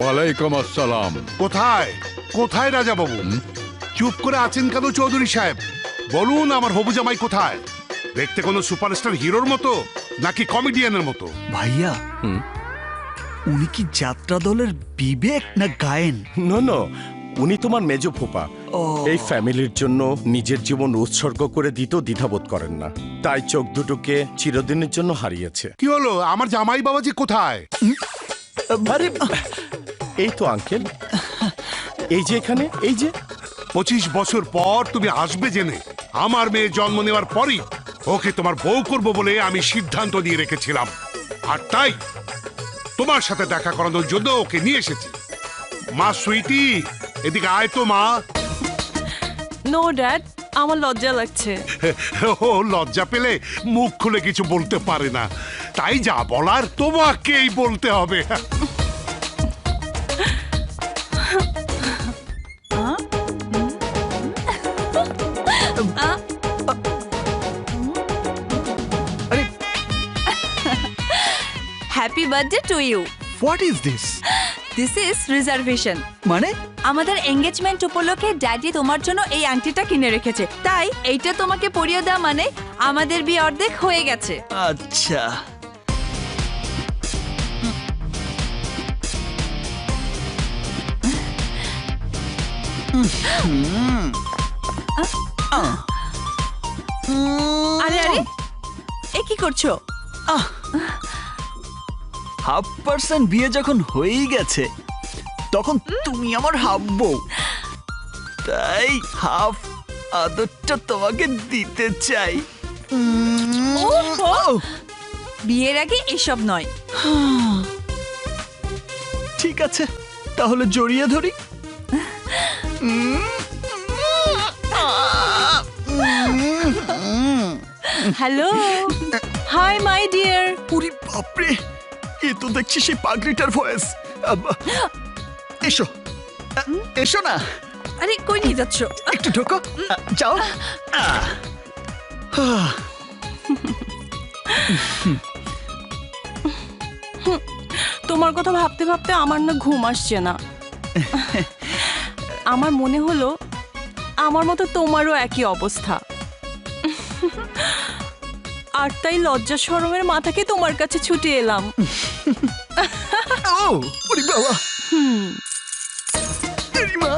ওয়ালাইকুম আসসালাম। কোথায় কোথায় রাজা বাবু? চুপ করে আছেন কেন চৌধুরী সাহেব? বলুন আমার হবু জামাই কোথায়? দেখতে কোনো সুপারস্টার হিরোর মতো নাকি কমেডিয়ানের মতো? ভাইয়া উনি কি যাত্রা দলের বিবেক না গায়েন? নো, উনি তোমার মেজ ফুপা। এই ফ্যামিলির জন্য নিজের জীবন উৎসর্গ করে দিতেও দ্বিধাবোধ করেন না, তাই চোখ দুটোকে চিরদিনের জন্য হারিয়েছে। কি হলো, আমার জামাই বাবাজি কোথায়? আরে এই তো আঙ্কেল, এই যে এখানে, এই যে। 25 বছর পর তুমি আসবে জেনে আমার মেয়ে জন্ম নেওয়ার পরই ওকে তোমার বউ করব বলে আমি সিদ্ধান্ত নিয়ে রেখেছিলাম, আর তাই তোমার সাথে দেখা করানোর জন্য ওকে নিয়ে এসেছি। মা সুইটি, এদিকে আয় তো মা। নো ড্যাড, আমার লজ্জা লাগছে। ও লজ্জা পেলে মুখ খুলে কিছু বলতে পারে না, তাই যা বলার তোমাকেই বলতে হবে। Happy birthday to you. What is this? This is reservation. মানে আমাদের এঙ্গেজমেন্ট উপলক্ষে ড্যাডি তোমার জন্য এই আংটিটা কিনে রেখেছে, তাই এইটা তোমাকে পরিয়ে দেওয়া মানে আমাদের বিয়ে অর্ধেক হয়ে গেছে। আচ্ছা, আরে আরে, এ কি করছো? 1/2% বিয়ে যখন হয়েই গেছে তখন তুমি আমার হাফ বউ, তাই হাফ আদরটা তোমাকে দিতে চাই। ওহো, বিয়ের আগে এসব নয়। ঠিক আছে, তাহলে জড়িয়ে ধরি। Hello, hi my dear. Puri বাপরে, এ তো দেখছি সেই পাগড়িটার ভয়েস। এসো এসো না, আরে কই নিয়ে যাচ্ছ? একটু ঢোকো, যাও। তোমার কথা ভাবতে ভাবতে আমার না ঘুম আসছে না। আমার মনে হলো আমার মতো তোমারও একই অবস্থা, আর তাই লজ্জা শরমের মাথাকে তোমার কাছে ছুটে এলাম। ও ওরে বাবা, মা